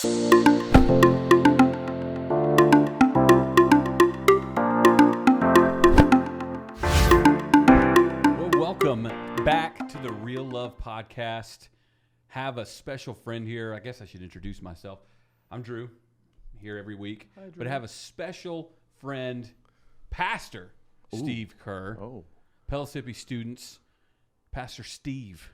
Well, welcome back to the Real Love Podcast. Have a special friend here. I guess I should introduce myself. I'm Drew, here every week. Hi, Drew. But I have a special friend, Pastor Steve Kerr. Oh, Pellissippi students, Pastor Steve.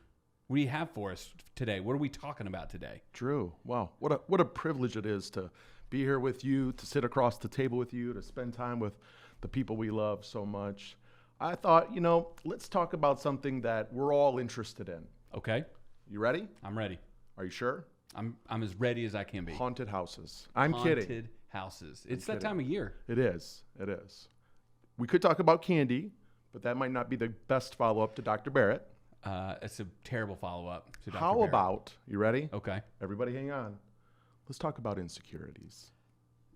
What do you have for us today? What are we talking about today? Drew. Wow. What a privilege it is to be here with you, to sit across the table with you, to spend time with the people we love so much. I thought, let's talk about something that we're all interested in. Okay, You ready? I'm ready. Are you sure? I'm as ready as I can be. Haunted houses. I'm Haunted kidding. houses. It's that kidding. time of year. It is. It is. We could talk about candy, but that might not be the best follow-up to Dr. Barrett. It's a terrible follow-up to Dr. How Barrett. about, you ready? Okay, Everybody hang on. Let's talk about insecurities.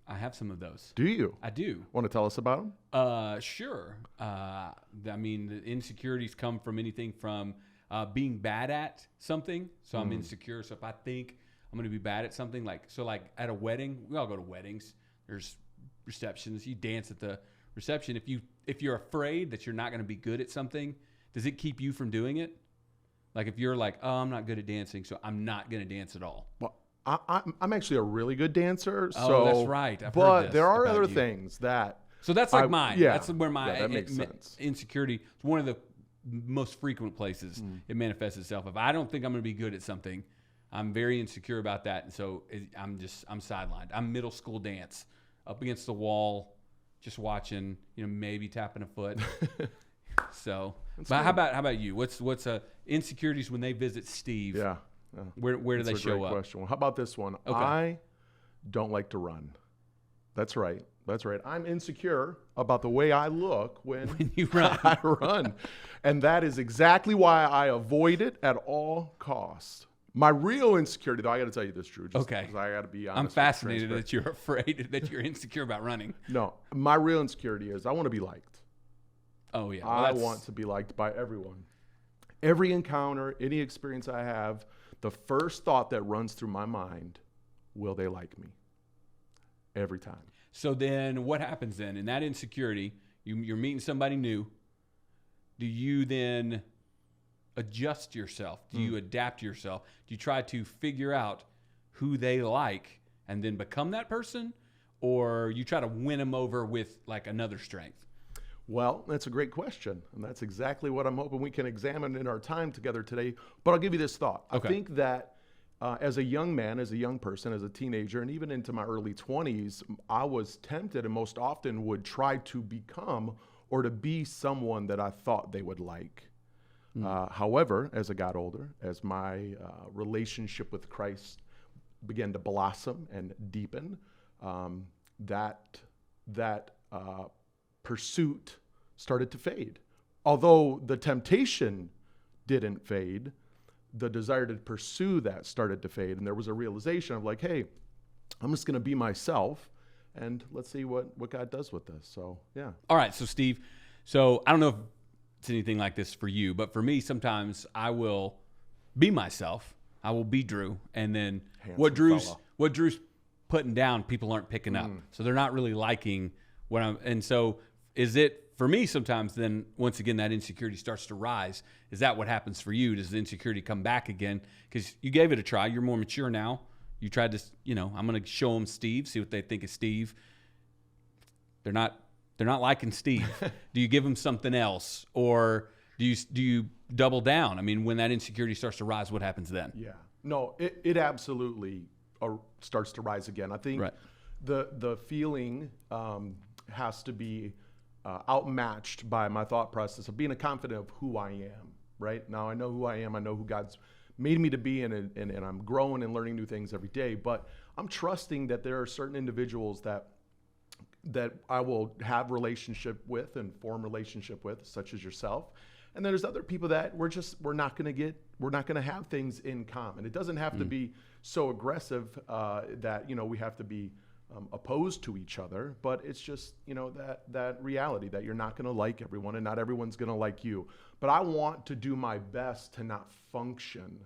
I have some of those. Do you? I do. Want to tell us about them? Sure. I mean, the insecurities come from anything from being bad at something. So I'm insecure. So if I think I'm going to be bad at something, like at a wedding, we all go to weddings. There's receptions. You dance at the reception. If you're afraid that you're not going to be good at something, does it keep you from doing it? Like if you're like, oh, I'm not good at dancing, so I'm not going to dance at all. Well, I'm actually a really good dancer. Oh, so, that's right. I've but heard this there are about other you. things that. So that's like mine. Yeah, That's where my that makes sense. insecurity is one of the most frequent places it manifests itself. If I don't think I'm going to be good at something, I'm very insecure about that. And so I'm sidelined. I'm middle school dance up against the wall, just watching, maybe tapping a foot. So, but how about you? What's insecurities when they visit Steve? Yeah. Where do they That's a show great up? question. Well, how about this one? Okay. I don't like to run. That's right. That's right. I'm insecure about the way I look when You run. I run. And that is exactly why I avoid it at all costs. My real insecurity, though, I got to tell you this, Drew. Okay. Because I got to be honest. I'm with fascinated transparent. that you're afraid that you're insecure about running. No, my real insecurity is I want to be liked. Oh yeah, well, I that's- want to be liked by everyone. Every encounter, any experience I have, the first thought that runs through my mind, will they like me? Every time. So then what happens then in that insecurity? You're meeting somebody new. Do you then adjust yourself? Do you adapt yourself? Do you try to figure out who they like and then become that person? Or you try to win them over with like another strength? Well, that's a great question. And that's exactly what I'm hoping we can examine in our time together today. But I'll give you this thought. Okay. I think that as a young man, as a young person, as a teenager, and even into my early 20s, I was tempted and most often would try to become or to be someone that I thought they would like. However, as I got older, as my relationship with Christ began to blossom and deepen, that pursuit started to fade. Although the temptation didn't fade, the desire to pursue that started to fade. And there was a realization of like, hey, I'm just going to be myself and let's see what God does with this. So, yeah. All right, so Steve, so I don't know if it's anything like this for you, but for me, sometimes I will be myself. I will be Drew, and then what Handsome Drew's putting down, people aren't picking up, so they're not really liking what I'm. And so, is it for me sometimes? Then once again, that insecurity starts to rise. Is that what happens for you? Does the insecurity come back again? Because you gave it a try. You're more mature now. You tried to, I'm going to show them Steve, see what they think of Steve. They're not liking Steve. Do you give them something else, or do you double down? I mean, when that insecurity starts to rise, what happens then? Yeah. No, it absolutely starts to rise again. I think Right. the feeling has to be outmatched by my thought process of being confident of who I am. Right now, I know who I am. I know who God's made me to be, and I'm growing and learning new things every day. But I'm trusting that there are certain individuals that I will have relationship with and form relationship with, such as yourself. And there's other people that we're not going to have things in common. It doesn't have to be so aggressive that we have to be opposed to each other, but it's just that reality that you're not going to like everyone and not everyone's going to like you. But I want to do my best to not function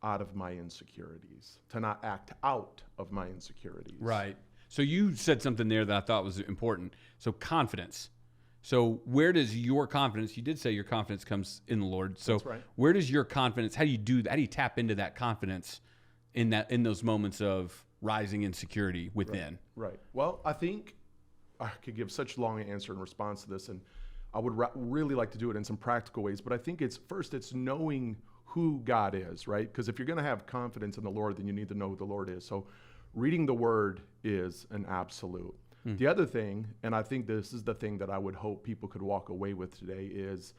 out of my insecurities, to not act out of my insecurities. Right. So you said something there that I thought was important. So confidence. So where does your confidence, you did say your confidence comes in the Lord. So That's right. Where does your confidence, how do you do that? How do you tap into that confidence in those moments of rising insecurity within? Right. Well, I think I could give such a long answer in response to this, and I would really like to do it in some practical ways, but I think it's knowing who God is, right? Because if you're going to have confidence in the Lord, then you need to know who the Lord is. So reading the Word is an absolute. The other thing, and I think this is the thing that I would hope people could walk away with today, is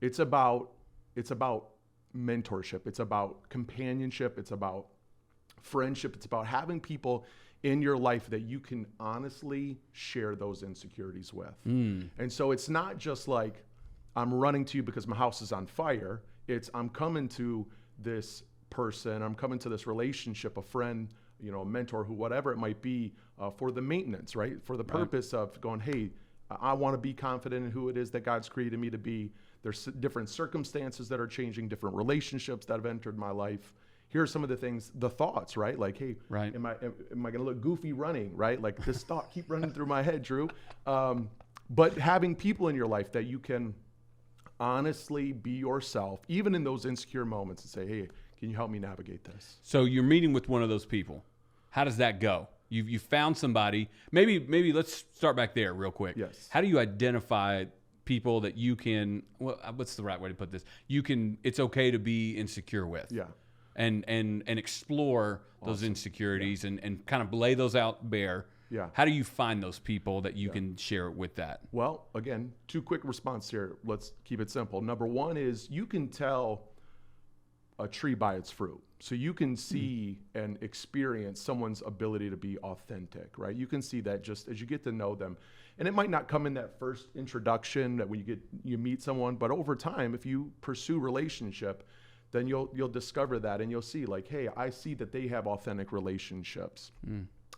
it's about mentorship. It's about companionship. It's about friendship. It's about having people in your life that you can honestly share those insecurities with. And so it's not just like I'm running to you because my house is on fire. It's I'm coming to this person, I'm coming to this relationship, a friend, a mentor, who, whatever it might be, for the maintenance, right? For the purpose of going, hey, I want to be confident in who it is that God's created me to be. There's different circumstances that are changing, different relationships that have entered my life. Here are some of the things, the thoughts, right? Like, hey, am I going to look goofy running, right? Like this thought keep running through my head, Drew. But having people in your life that you can honestly be yourself, even in those insecure moments, and say, hey, can you help me navigate this? So you're meeting with one of those people. How does that go? You found somebody. Maybe let's start back there real quick. Yes. How do you identify people that you can, what's the right way to put this? It's okay to be insecure with. Yeah. And explore those insecurities and kind of lay those out bare. Yeah. How do you find those people that you can share with that? Well, again, 2 quick responses here. Let's keep it simple. Number one is you can tell a tree by its fruit. So you can see and experience someone's ability to be authentic, right? You can see that just as you get to know them. And it might not come in that first introduction that when you meet someone, but over time, if you pursue relationship, then you'll discover that, and you'll see like, hey, I see that they have authentic relationships.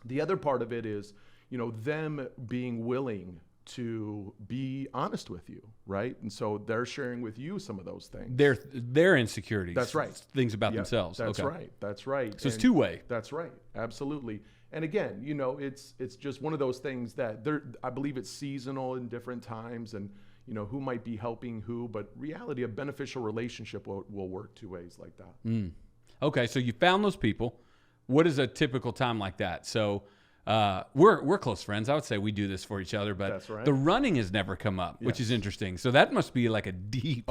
The other part of it is, them being willing to be honest with you, right? And so they're sharing with you some of those things. Their insecurities. That's right. Things about themselves. That's right. That's right. So it's two-way. That's right. Absolutely. And again, it's just one of those things that I believe it's seasonal in different times, and who might be helping who, but reality, a beneficial relationship will work 2 ways like that. Okay, so you found those people. What is a typical time like that? So we're close friends. I would say we do this for each other, but That's right. the running has never come up, which is interesting. So that must be like a deep.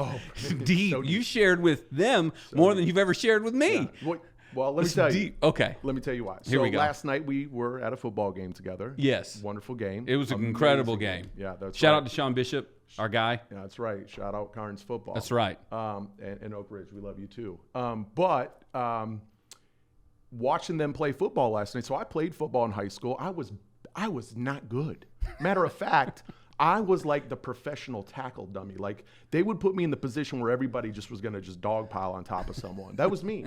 Deep. So You shared with them more than you've ever shared with me. Yeah. Well, let me tell you. Okay. Let me tell you why. Here we go. Last night we were at a football game together. Yes. Wonderful game. It was an incredible game. Yeah, that's Shout right. out to Sean Bishop, our guy. Yeah, that's right. Shout out Carnes football. That's right. And Oak Ridge, we love you too. But watching them play football last night. So I played football in high school. I was not good. Matter of fact, I was like the professional tackle dummy. Like they would put me in the position where everybody just was going to just dogpile on top of someone. That was me.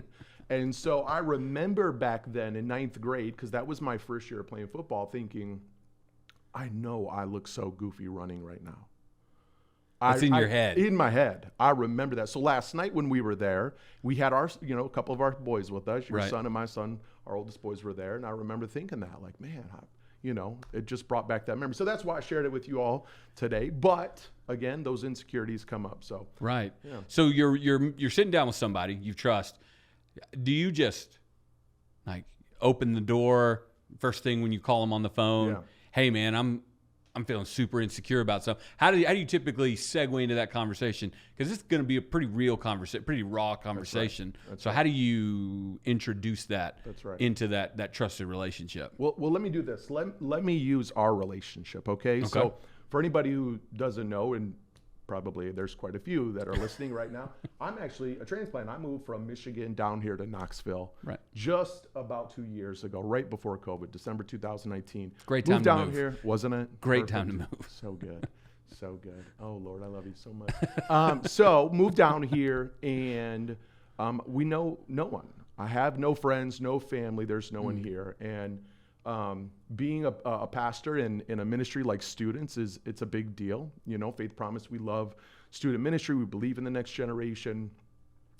And so I remember back then in 9th grade, because that was my first year of playing football, thinking, I know I look so goofy running right now. It's in your head. In my head. I remember that. So last night when we were there, we had a couple of our boys with us. Your son and my son, our oldest boys, were there. And I remember thinking that, like, man, it just brought back that memory. So that's why I shared it with you all today. But again, those insecurities come up. So right. Yeah. So you're sitting down with somebody you trust. Do you just like open the door first thing when you call them on the phone? Yeah. Hey man, I'm feeling super insecure about something. How do you typically segue into that conversation? Because it's going to be a pretty real conversation, pretty raw conversation. That's so right. How do you introduce that That's right. into that trusted relationship? Well, let me do this. Let me use our relationship, okay? So for anybody who doesn't know, and probably there's quite a few that are listening right now, I'm actually a transplant. I moved from Michigan down here to Knoxville just about 2 years ago, right before COVID, December 2019. Great time moved to down move. here, wasn't it? Great Perfect. time to move. So good. So good. Oh, Lord, I love you so much. So moved down here, and we know no one. I have no friends, no family. There's no one here. And being a pastor in a ministry like students it's a big deal. Faith Promise, we love student ministry. We believe in the next generation.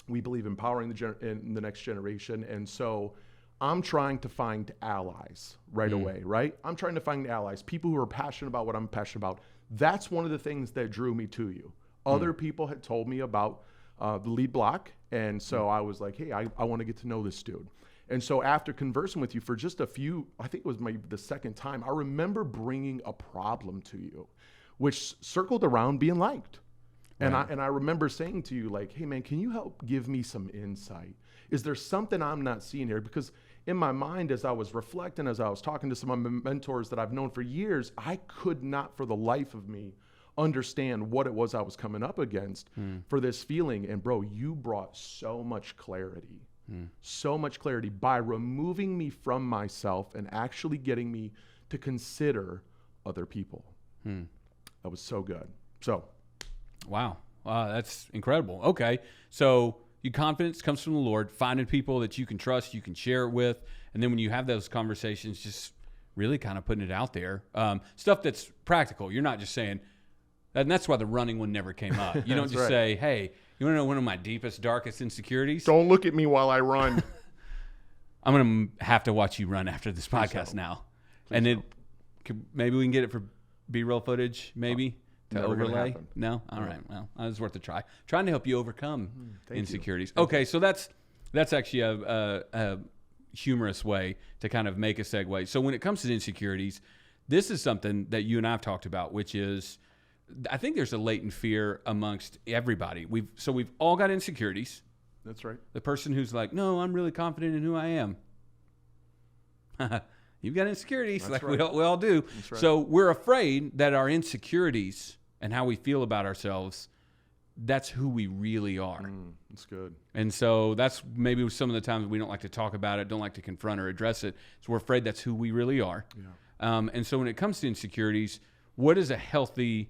We believe empowering in the next generation. And so I'm trying to find allies right away, right? I'm trying to find allies, people who are passionate about what I'm passionate about. That's one of the things that drew me to you. Other people had told me about the lead block. And so I was like, hey, I want to get to know this dude. And so after conversing with you for just a few, I think it was maybe the second time, I remember bringing a problem to you, which circled around being liked. And I remember saying to you, like, hey, man, can you help give me some insight? Is there something I'm not seeing here? Because in my mind, as I was reflecting, as I was talking to some of my mentors that I've known for years, I could not for the life of me understand what it was I was coming up against for this feeling. And bro, you brought so much clarity, so much clarity by removing me from myself and actually getting me to consider other people. That was so good. So. Wow. That's incredible. Okay. So your confidence comes from the Lord, finding people that you can trust, you can share it with. And then when you have those conversations, just really kind of putting it out there. Stuff that's practical. You're not just saying, and that's why the running one never came up. You don't just say, hey, you want to know one of my deepest, darkest insecurities? Don't look at me while I run. I'm going to have to watch you run after this podcast now. And maybe we can get it for B-roll footage, maybe. To overlay? No? All right. Well, it was worth a try. Trying to help you overcome insecurities. Okay, so that's actually a humorous way to kind of make a segue. So when it comes to insecurities, this is something that you and I have talked about, which is I think there's a latent fear amongst everybody. We've all got insecurities. That's right. The person who's like, no, I'm really confident in who I am. You've got insecurities. That's like we all do. That's right. So we're afraid that our insecurities and how we feel about ourselves, that's who we really are. That's good. And so that's maybe some of the times we don't like to talk about it, don't like to confront or address it. So we're afraid that's who we really are. Yeah. And so when it comes to insecurities, what is a healthy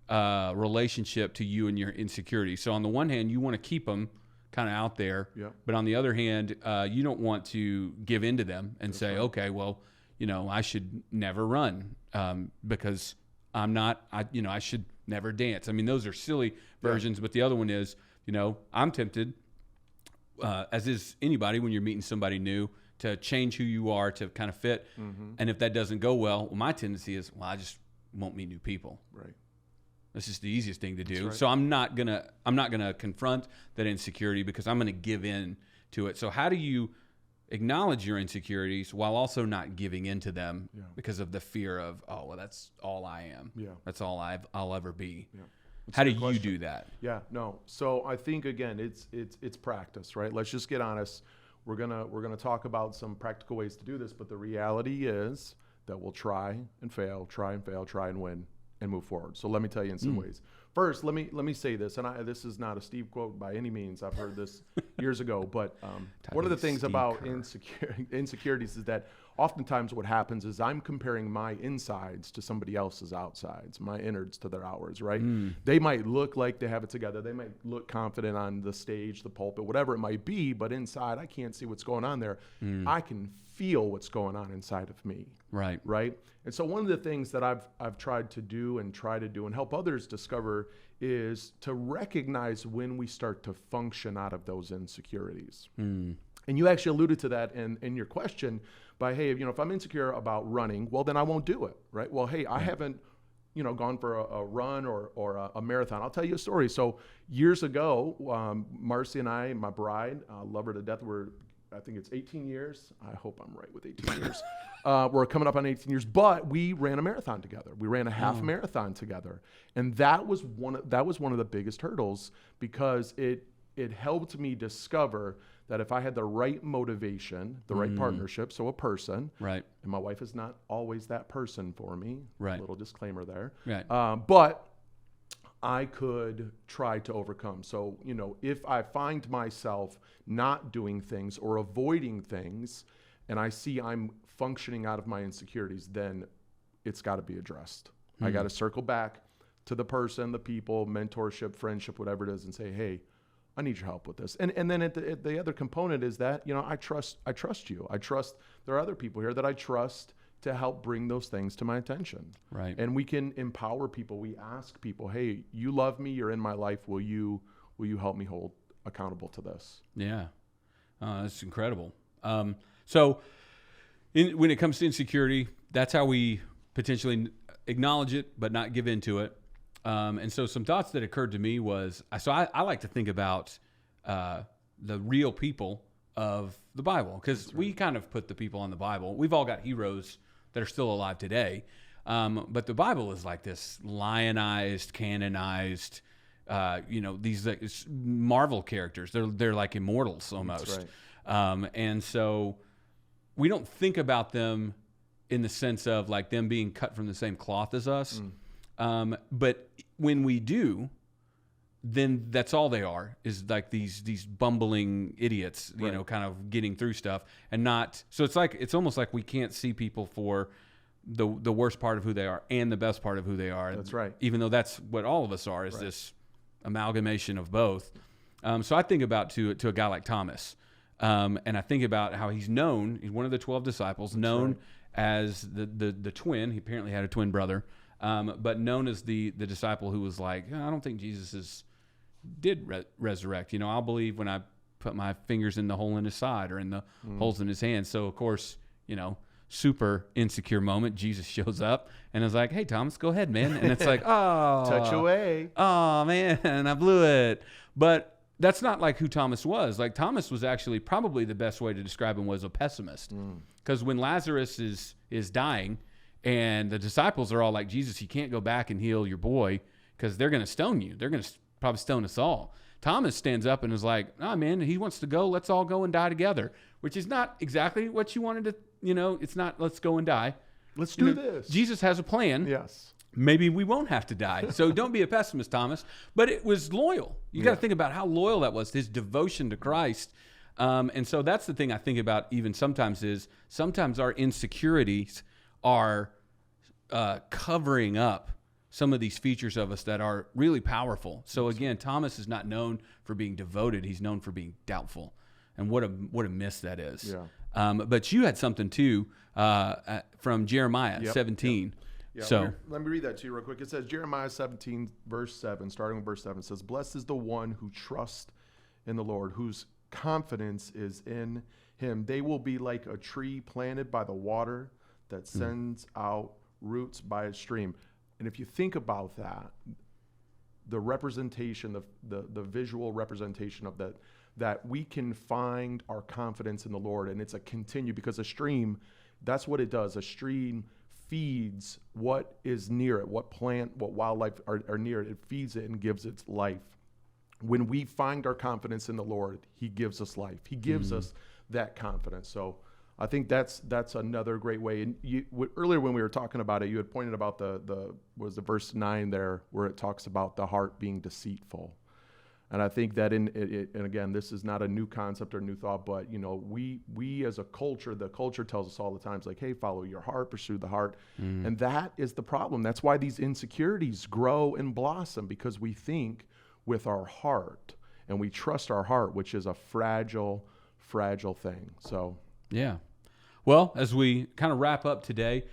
relationship to you and your insecurities? So on the one hand, you want to keep them kind of out there. Yeah. But on the other hand, you don't want to give into them and say, okay, well, I should never run because I'm not, I should never dance. I mean, those are silly versions, but the other one is, I'm tempted, as is anybody when you're meeting somebody new, to change who you are to kind of fit. And if that doesn't go well, my tendency is, I just won't meet new people. Right. That's just the easiest thing to do. Right. So I'm not gonna confront that insecurity because I'm gonna give in to it. So how do you acknowledge your insecurities while also not giving into them because of the fear of, that's all I am. Yeah. That's all I'll ever be. Yeah. How do you do that? Yeah, no. So I think again, it's practice, right? Let's just get honest. We're gonna talk about some practical ways to do this, but the reality is that we'll try and fail, try and win, and move forward. So let me tell you in some ways. First, let me say this, and this is not a Steve quote by any means. I've heard this years ago, but one of the things about insecurities is that oftentimes what happens is I'm comparing my insides to somebody else's outsides, my innards to their outwards, right? They might look like they have it together. They might look confident on the stage, the pulpit, whatever it might be, but inside I can't see what's going on there. I can feel what's going on inside of me. Right. Right. And so one of the things that I've tried to do and help others discover is to recognize when we start to function out of those insecurities. And you actually alluded to that in your question by, hey, if I'm insecure about running, well, then I won't do it. Right. Well, hey, I haven't, gone for a run or a marathon. I'll tell you a story. So years ago, Marcy and I, my bride, love her to death. I think it's 18 years. I hope I'm right with 18 years. We're coming up on 18 years, but we ran a marathon together. We ran a half marathon together. And that was one of the biggest hurdles because it helped me discover that if I had the right motivation, the right partnership, so a person, right, and my wife is not always that person for me, right, a little disclaimer there, right, but I could try to overcome. So, if I find myself not doing things or avoiding things, and I see I'm functioning out of my insecurities, then it's got to be addressed. I got to circle back to the person, the people, mentorship, friendship, whatever it is, and say, hey, I need your help with this. And then the other component is that, I trust you. I trust there are other people here that I trust to help bring those things to my attention. Right. And we can empower people. We ask people, hey, you love me, you're in my life. Will you help me hold accountable to this. Yeah. That's incredible. So when it comes to insecurity, that's how we potentially acknowledge it, but not give into it. And so some thoughts that occurred to me was, I like to think about the real people of the Bible, because we kind of put the people on the Bible. We've all got heroes that are still alive today. But the Bible is like this lionized, canonized, these Marvel characters. They're like immortals almost. That's right. And so we don't think about them in the sense of like them being cut from the same cloth as us. But when we do, then that's all they are, is like these bumbling idiots, kind of getting through stuff and not. So it's almost like we can't see people for the worst part of who they are and the best part of who they are. That's right. Even though that's what all of us are, is this amalgamation of both. So I think about to a guy like Thomas, and I think about how he's known. He's one of the 12 disciples, known as the twin. He apparently had a twin brother, but known as the disciple who was like, I don't think Jesus did resurrect. I'll believe when I put my fingers in the hole in his side or in the holes in his hands. So of course, super insecure moment, Jesus shows up and is like, hey, Thomas, go ahead, man. And it's like, oh, touch away. Oh man, I blew it. But that's not like who Thomas was. Like Thomas was actually, probably the best way to describe him was a pessimist. Because when Lazarus is dying and the disciples are all like, Jesus, you can't go back and heal your boy because they're going to stone you. They're going to probably stone us all. Thomas stands up and is like, nah, man, he wants to go. Let's all go and die together, which is not exactly what you wanted to, it's not let's go and die. Let's do this. Jesus has a plan. Yes. Maybe we won't have to die. So don't be a pessimist, Thomas. But it was loyal. You got to think about how loyal that was, his devotion to Christ. And so that's the thing I think about even sometimes is sometimes our insecurities are covering up some of these features of us that are really powerful. So again, Thomas is not known for being devoted. He's known for being doubtful. And what a miss that is. Yeah. But you had something too from Jeremiah 17. Yeah, so let me read that to you real quick. It says Jeremiah 17, verse 7, starting with verse 7, it says, blessed is the one who trusts in the Lord, whose confidence is in him. They will be like a tree planted by the water that sends out roots by a stream. And if you think about that, the representation, the visual representation of that we can find our confidence in the Lord, and it's a continue, because a stream, that's what it does. A stream feeds what is near it, what plant, what wildlife are near it. It feeds it and gives it life. When we find our confidence in the Lord, he gives us life. He gives us that confidence. So I think that's another great way. And earlier when we were talking about it, you had pointed about the verse 9 there, where it talks about the heart being deceitful. And I think that and again, this is not a new concept or new thought, but we as a culture, the culture tells us all the time, it's like, hey, follow your heart, pursue the heart. And that is the problem. That's why these insecurities grow and blossom, because we think with our heart and we trust our heart, which is a fragile thing. So yeah. Well, as we kind of wrap up today,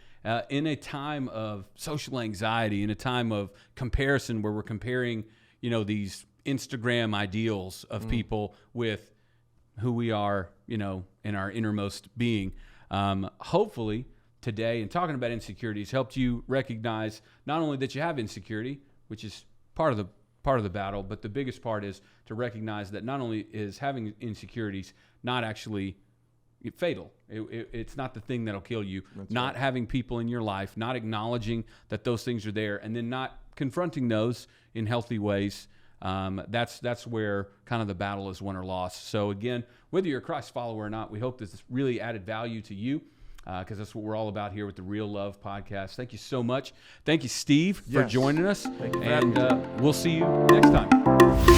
in a time of social anxiety, in a time of comparison where we're comparing, these Instagram ideals of people with who we are, in our innermost being. Hopefully today, and talking about insecurities, helped you recognize not only that you have insecurity, which is part of the battle, but the biggest part is to recognize that not only is having insecurities not actually fatal. It's not the thing that'll kill you. That's not right. having people in your life, not acknowledging that those things are there, and then not confronting those in healthy ways. That's where kind of the battle is won or lost. So again, whether you're a Christ follower or not, we hope this really added value to you, because that's what we're all about here with the Real Love Podcast. Thank you so much. Thank you, Steve, for joining us. Thank you for and we'll see you next time.